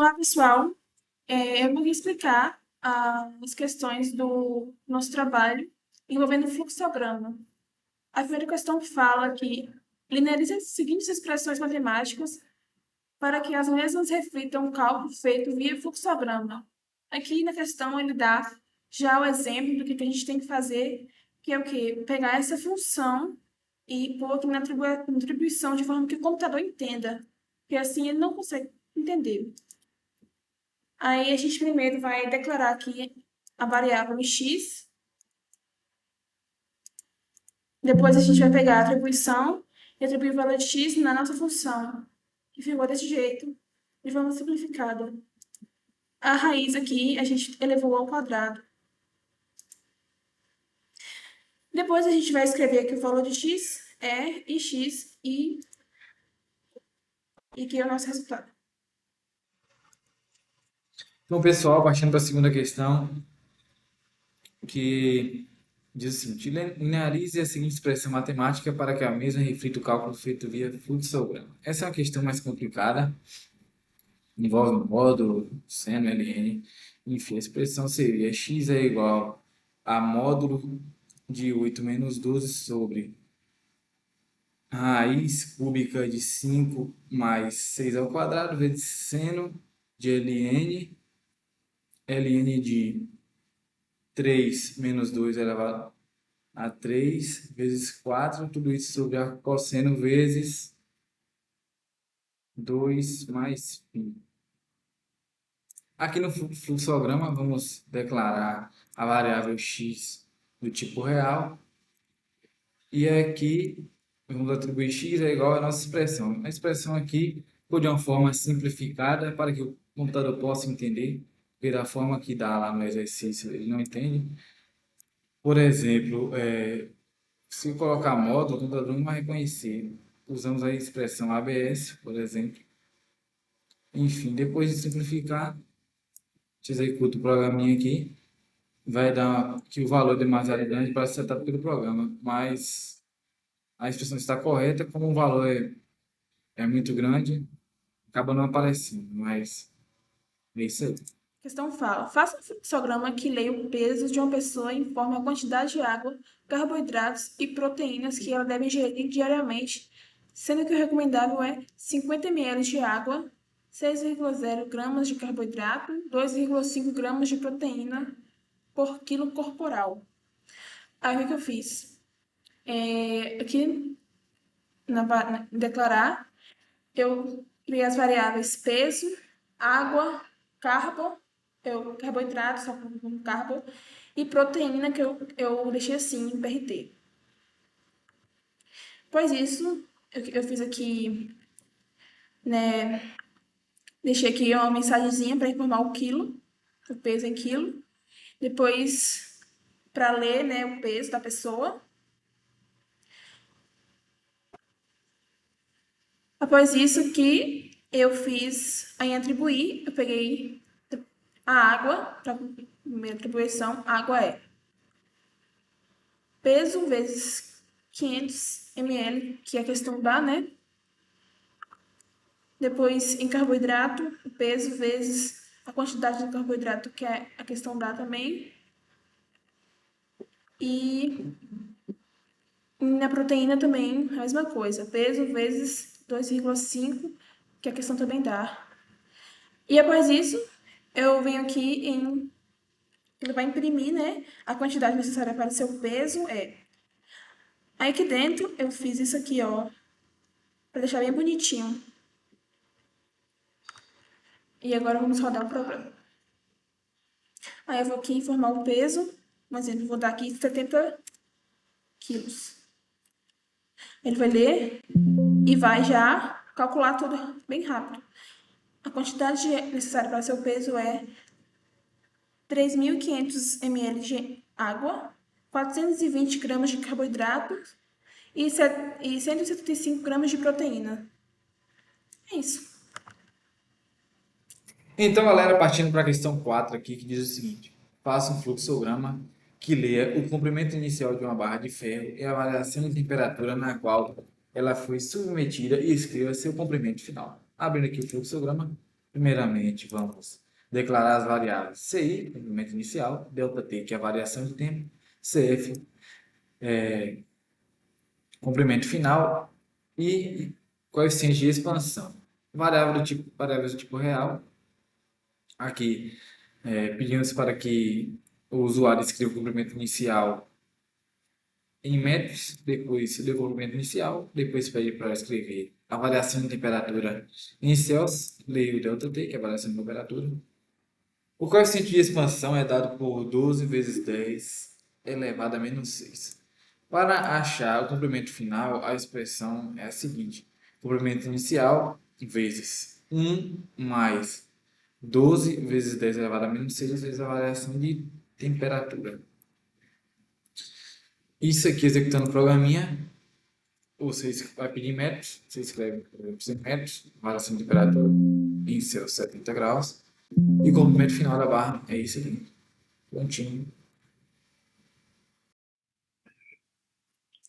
Olá, pessoal. Eu vou explicar as questões do nosso trabalho envolvendo o fluxograma. A primeira questão fala que linearize as seguintes expressões matemáticas para que as mesmas reflitam um cálculo feito via fluxograma. Aqui na questão ele dá já o exemplo do que a gente tem que fazer, que é o quê? Pegar essa função e pôr aqui na atribuição de forma que o computador entenda, porque assim ele não consegue entender. Aí a gente primeiro vai declarar aqui a variável x, depois a gente vai pegar a atribuição e atribuir o valor de x na nossa função, que ficou desse jeito, de forma simplificada. A raiz aqui a gente elevou ao quadrado. Depois a gente vai escrever aqui o valor de x é e x e que é o nosso resultado. Então, pessoal, partindo para a segunda questão, que diz o seguinte: linearize a seguinte expressão matemática para que a mesma reflita o cálculo feito via fluxograma. Essa é uma questão mais complicada, envolve módulo, seno, ln. Enfim, a expressão seria x é igual a módulo de 8 menos 12 sobre raiz cúbica de 5 mais 6 ao quadrado vezes seno de ln de 3 menos 2 elevado a 3 vezes 4, tudo isso sobre a cosseno vezes 2 mais π. Aqui no fluxograma, vamos declarar a variável x do tipo real. E aqui, vamos atribuir x é igual à nossa expressão. A expressão aqui, por de uma forma simplificada, para que o computador possa entender, porque da forma que dá lá no exercício ele não entende. Por exemplo, se colocar módulo, o computador não vai reconhecer. Usamos a expressão ABS, por exemplo. Enfim, depois de simplificar, a gente executa o programinha aqui. Vai dar que o valor é demasiado grande para ser tratado pelo programa, mas a expressão está correta, como o valor é muito grande, acaba não aparecendo, mas é isso aí. A questão fala: faça um fluxograma que leia o peso de uma pessoa e informe a quantidade de água, carboidratos e proteínas que ela deve ingerir diariamente, sendo que o recomendável é 50 ml de água, 6,0 gramas de carboidrato, 2,5 gramas de proteína por quilo corporal. Aí o que eu fiz? Aqui declarar, eu criei as variáveis peso, água, carboidrato, só como carbo, e proteína, que eu deixei assim, em BRT. Após isso, eu fiz aqui, né, deixei aqui uma mensagenzinha para informar o quilo, o peso em quilo. Depois, para ler, né, o peso da pessoa. Após isso que eu fiz em atribuir, eu peguei a água, para a primeira atribuição, água é peso vezes 500 ml, que é a questão da, né? Depois, em carboidrato, o peso vezes a quantidade de carboidrato, que é a questão da também. E na proteína também, a mesma coisa, peso vezes 2,5, que é a questão também dá. E após isso, eu venho aqui em ele vai imprimir, né, a quantidade necessária para o seu peso é. Aí aqui dentro eu fiz isso aqui, ó, para deixar bem bonitinho. E agora vamos rodar o programa. Aí eu vou aqui informar o peso, por exemplo, vou dar aqui 70 quilos. Ele vai ler e vai já calcular tudo bem rápido. A quantidade necessária para o seu peso é 3.500 ml de água, 420 gramas de carboidratos e 175 gramas de proteína. É isso. Então, galera, partindo para a questão 4 aqui, que diz o seguinte: faça um fluxograma que leia o comprimento inicial de uma barra de ferro e a variação de temperatura na qual ela foi submetida e escreva seu comprimento final. Abrindo aqui o fluxograma, Primeiramente, vamos declarar as variáveis CI, complemento inicial, ΔT, que é a variação de tempo, CF, complemento final e coeficiente de expansão. Variáveis do tipo real. Aqui, pedimos para que o usuário escreva o complemento inicial em metros, depois o complemento inicial, depois pede para escrever a variação de temperatura em Celsius, leia o ΔT, que é a variação de temperatura. O coeficiente de expansão é dado por 12 vezes 10 elevado a menos 6. Para achar o complemento final, a expressão é a seguinte: complemento inicial vezes 1 mais 12 vezes 10 elevado a menos 6 vezes a variação de temperatura. Isso aqui, executando o programinha, você vai pedir metros, você escreve 100 metros, variação de temperatura em seus 70 graus, e o comprimento final da barra é isso aqui. Prontinho.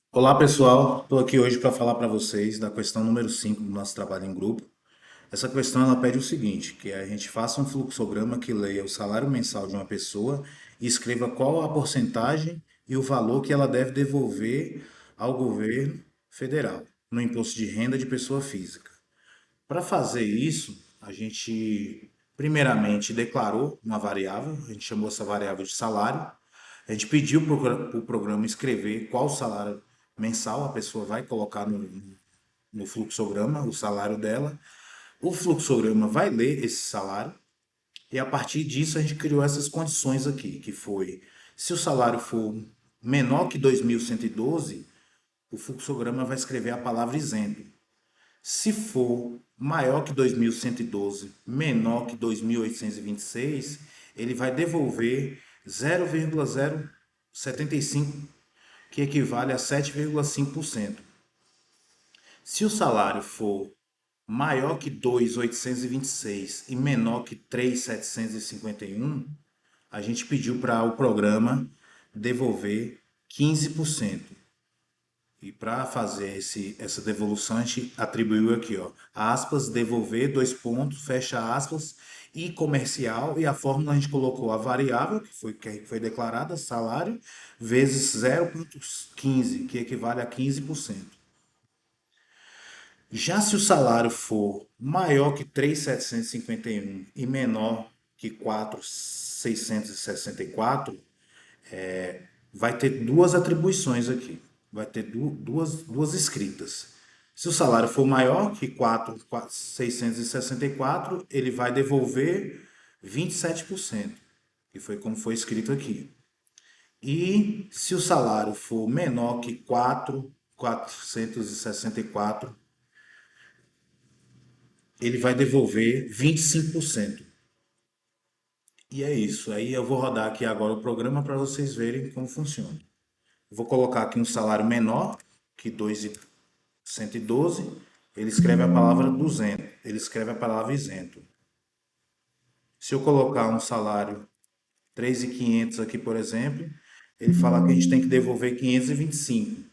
Olá pessoal, estou aqui hoje para falar para vocês da questão número 5 do nosso trabalho em grupo. Essa questão ela pede o seguinte, que a gente faça um fluxograma que leia o salário mensal de uma pessoa e escreva qual a porcentagem e o valor que ela deve devolver ao governo federal no imposto de renda de pessoa física. Para fazer isso, a gente primeiramente declarou uma variável, a gente chamou essa variável de salário. A gente pediu para o programa escrever qual salário mensal a pessoa vai colocar no fluxograma, o salário dela. O fluxograma vai ler esse salário e a partir disso a gente criou essas condições aqui, que foi, se o salário for menor que 2.112, o fluxograma vai escrever a palavra isento. Se for maior que 2.112, menor que 2.826, ele vai devolver 0,075, que equivale a 7,5%. Se o salário for maior que 2.826 e menor que 3.751, a gente pediu para o programa devolver 15%. E para fazer essa devolução, a gente atribuiu aqui, ó, aspas, devolver, dois pontos, fecha aspas, e comercial, e a fórmula a gente colocou a variável, que foi declarada, salário, vezes 0,15, que equivale a 15%. Já se o salário for maior que 3.751 e menor que 4.664, vai ter duas atribuições aqui. Vai ter duas escritas. Se o salário for maior que 4.664, ele vai devolver 27%, que foi como foi escrito aqui. E se o salário for menor que 4.464, ele vai devolver 25%. E é isso. Aí eu vou rodar aqui agora o programa para vocês verem como funciona. Vou colocar aqui um salário menor que 2.112. Ele escreve a palavra 200. Ele escreve a palavra isento. Se eu colocar um salário 3.500 aqui, por exemplo, ele fala que a gente tem que devolver 525.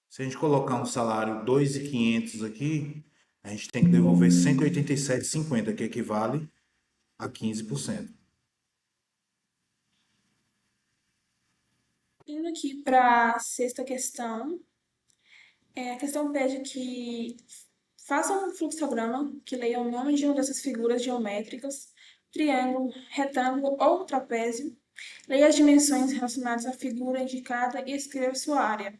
Se a gente colocar um salário 2.500 aqui, a gente tem que devolver 187,50, que equivale a 15%. Indo aqui para a sexta questão, a questão pede que faça um fluxograma que leia o nome de uma dessas figuras geométricas, triângulo, retângulo ou trapézio, leia as dimensões relacionadas à figura indicada e escreva sua área.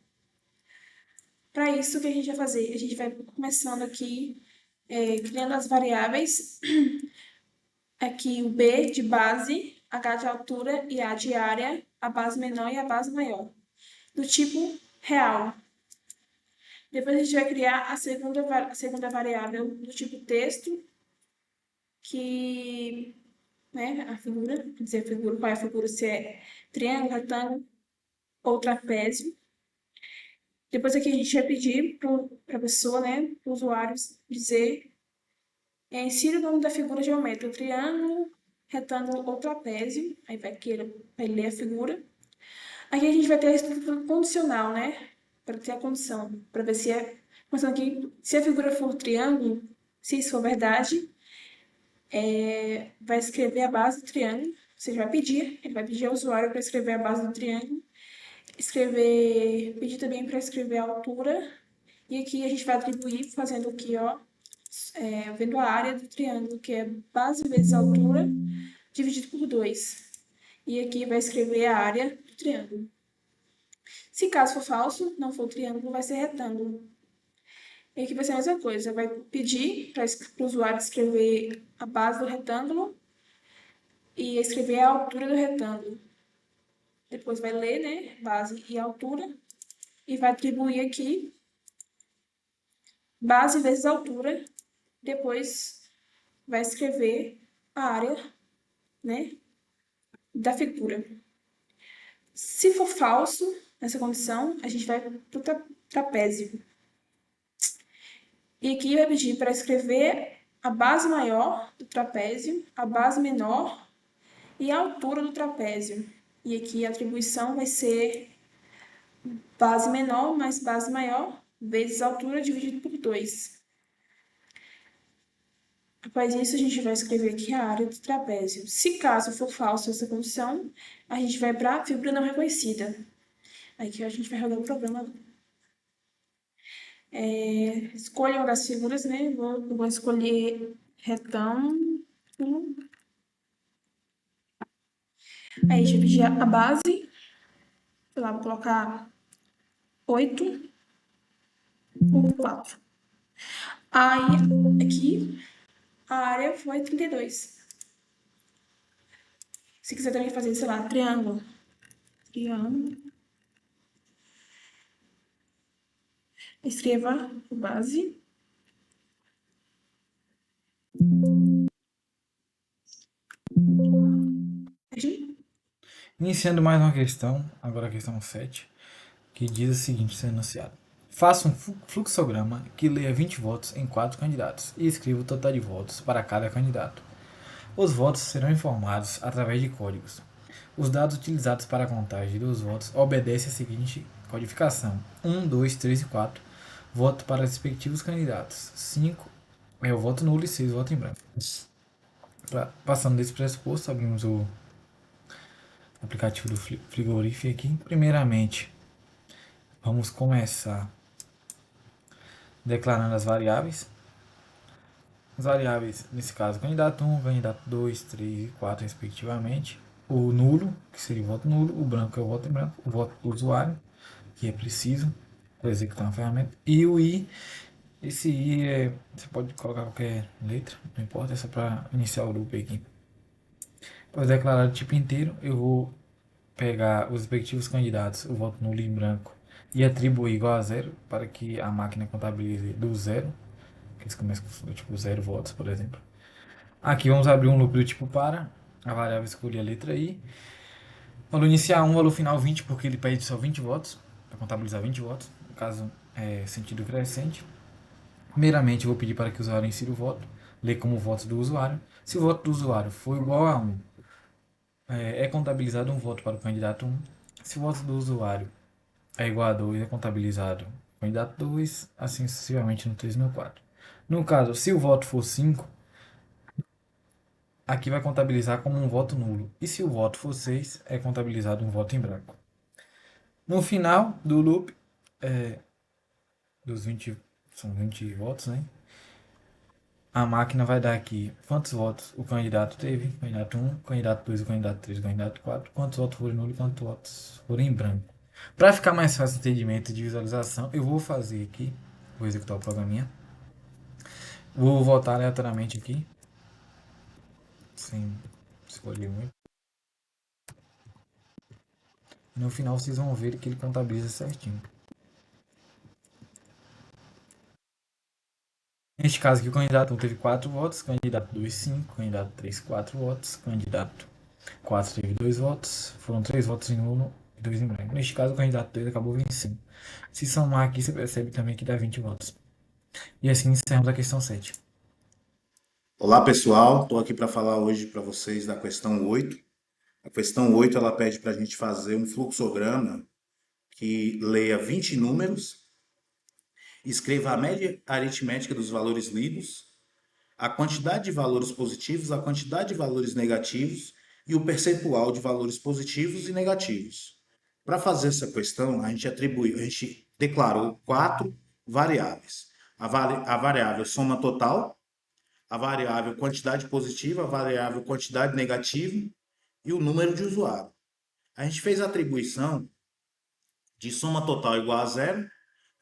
Para isso, o que a gente vai fazer? A gente vai começando aqui, criando as variáveis, aqui o B de base, H de altura e A de área, a base menor e a base maior, do tipo real. Depois a gente vai criar a segunda variável do tipo texto, que, né, a figura, quer dizer, qual é a figura, se é triângulo, retângulo ou trapézio. Depois aqui a gente vai pedir para a pessoa, né, para o usuário dizer, insira o nome da figura geométrica, triângulo, retângulo ou trapézio, aí vai ler a figura. Aqui a gente vai ter a estrutura condicional, né, para ter a condição, para ver se é, começando aqui, se a figura for triângulo, Se isso for verdade, vai escrever a base do triângulo. Ele vai pedir ao usuário para escrever a base do triângulo, pedir também para escrever a altura, e aqui a gente vai atribuir fazendo aqui, ó, vendo a área do triângulo, que é base vezes altura, dividido por 2. E aqui vai escrever a área do triângulo. Se caso for falso, não for triângulo, vai ser retângulo. E aqui vai ser a mesma coisa, vai pedir para o usuário escrever a base do retângulo e escrever a altura do retângulo. Depois vai ler, né, base e altura, e vai atribuir aqui base vezes altura. Depois vai escrever a área, né, da figura. Se for falso, nessa condição, a gente vai para o trapézio. E aqui vai pedir para escrever a base maior do trapézio, a base menor e a altura do trapézio. E aqui a atribuição vai ser base menor mais base maior vezes altura dividido por 2. Após isso, a gente vai escrever aqui a área do trapézio. Se caso for falso essa condição, a gente vai para a figura não reconhecida. Aqui a gente vai rodar o programa. Escolha uma das figuras, né? Vou escolher retângulo. Aí a gente vai pedir a base. Sei lá, vou colocar 8 por 4. Aí, aqui, a área foi 32. Se quiser também fazer, sei lá, triângulo. Triângulo. Escreva a base. Iniciando mais uma questão, agora a questão 7, que diz o seguinte, sendo enunciado. Faça um fluxograma que leia 20 votos em 4 candidatos e escreva o total de votos para cada candidato. Os votos serão informados através de códigos. Os dados utilizados para a contagem dos votos obedecem a seguinte codificação: 1, 2, 3 e 4. Voto para os respectivos candidatos. 5 é o voto nulo e 6 o voto em branco. Passando desse pressuposto, abrimos o aplicativo do frigorífico aqui. Primeiramente, vamos começar declarando as variáveis. As variáveis, nesse caso, candidato 1, candidato 2, 3 e 4, respectivamente. O nulo, que seria o voto nulo. O branco é o voto em branco. O voto do usuário, que é preciso para executar uma ferramenta. E o I, esse I você pode colocar qualquer letra, não importa, é só para iniciar o loop aqui. Para declarar o tipo inteiro, eu vou pegar os respectivos candidatos, o voto nulo em branco, e atribuir igual a zero, para que a máquina contabilize do zero, que eles começam com tipo 0 votos, por exemplo. Aqui vamos abrir um loop do tipo para, a variável escolher a letra I. Valor inicial 1, valor final 20, porque ele pede só 20 votos, para contabilizar 20 votos, no caso é sentido crescente. Primeiramente, eu vou pedir para que o usuário insira o voto, ler como voto do usuário. Se o voto do usuário for igual a 1, é contabilizado um voto para o candidato 1. Se o voto do usuário é igual a 2, é contabilizado o candidato 2, assim sucessivamente no 3 e no 4. No caso, se o voto for 5, aqui vai contabilizar como um voto nulo. E se o voto for 6, é contabilizado um voto em branco. No final do loop, dos 20, são 20 votos, né? A máquina vai dar aqui quantos votos o candidato teve, candidato 1, candidato 2, o candidato 3, o candidato 4, quantos votos foram nulo e quantos votos foram em branco. Para ficar mais fácil de entendimento e de visualização, eu vou fazer aqui, vou executar o programinha. Vou votar aleatoriamente aqui, sem escolher muito. No final vocês vão ver que ele contabiliza certinho. Neste caso aqui, o candidato 1 teve 4 votos, candidato 2, 5, candidato 3, 4 votos, candidato 4 teve 2 votos, foram 3 votos em nulo e 2 em branco. Neste caso, o candidato 2 acabou vencendo. Se somar aqui, você percebe também que dá 20 votos. E assim encerramos a questão 7. Olá, pessoal. Estou aqui para falar hoje para vocês da questão 8. A questão 8 ela pede para a gente fazer um fluxograma que leia 20 números, escreva a média aritmética dos valores lidos a quantidade de valores positivos, a quantidade de valores negativos e o percentual de valores positivos e negativos. Para fazer essa questão, a gente declarou 4 variáveis. A variável soma total, a variável quantidade positiva, a variável quantidade negativa e o número de usuário. A gente fez a atribuição de soma total igual a zero,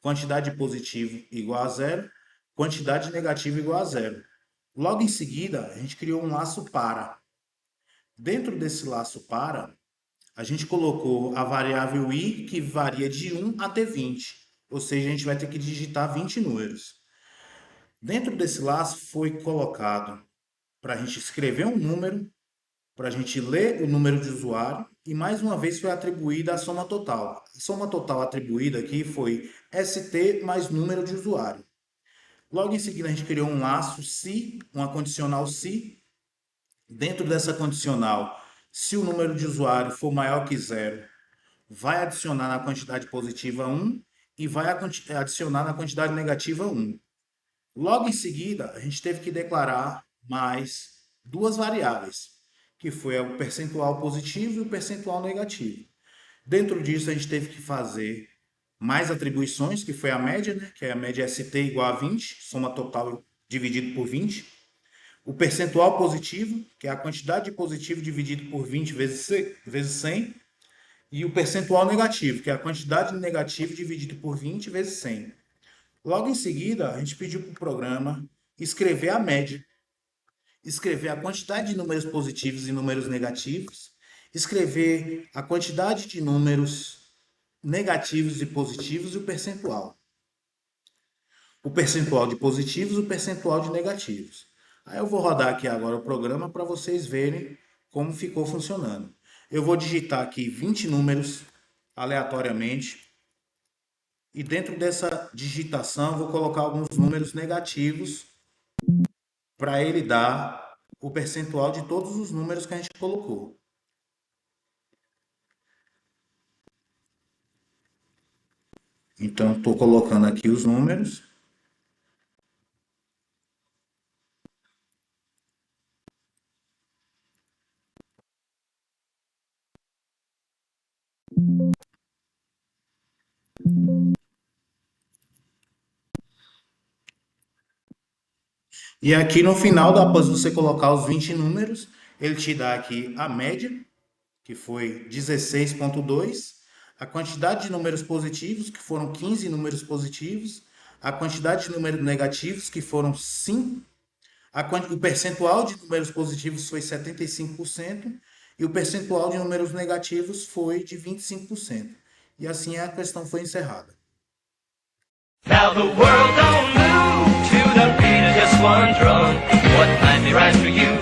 quantidade positiva igual a zero, quantidade negativa igual a zero. Logo em seguida, a gente criou um laço para. Dentro desse laço para, a gente colocou a variável i, que varia de 1 até 20. Ou seja, a gente vai ter que digitar 20 números. Dentro desse laço foi colocado para a gente escrever um número, para a gente ler o número de usuário e mais uma vez foi atribuída a soma total. A soma total atribuída aqui foi ST mais número de usuário. Logo em seguida a gente criou um laço se, uma condicional se. Dentro dessa condicional, se o número de usuário for maior que zero, vai adicionar na quantidade positiva 1 e vai adicionar na quantidade negativa 1. Logo em seguida, a gente teve que declarar mais duas variáveis, que foi o percentual positivo e o percentual negativo. Dentro disso, a gente teve que fazer mais atribuições, que foi a média, né? Que é a média ST igual a 20, soma total dividido por 20. O percentual positivo, que é a quantidade de positivo dividido por 20 vezes 100. E o percentual negativo, que é a quantidade de negativo dividido por 20 vezes 100. Logo em seguida, a gente pediu para o programa escrever a média, escrever a quantidade de números positivos e números negativos, escrever a quantidade de números negativos e positivos e o percentual. O percentual de positivos e o percentual de negativos. Aí eu vou rodar aqui agora o programa para vocês verem como ficou funcionando. Eu vou digitar aqui 20 números aleatoriamente. E dentro dessa digitação, vou colocar alguns números negativos para ele dar o percentual de todos os números que a gente colocou. Então, estou colocando aqui os números. E aqui no final, após você colocar os 20 números, ele te dá aqui a média, que foi 16,2, a quantidade de números positivos, que foram 15 números positivos, a quantidade de números negativos, que foram 5, o percentual de números positivos foi 75% e o percentual de números negativos foi de 25%. E assim a questão foi encerrada. Now the world don't move to the beat of just one drum. What might be right for you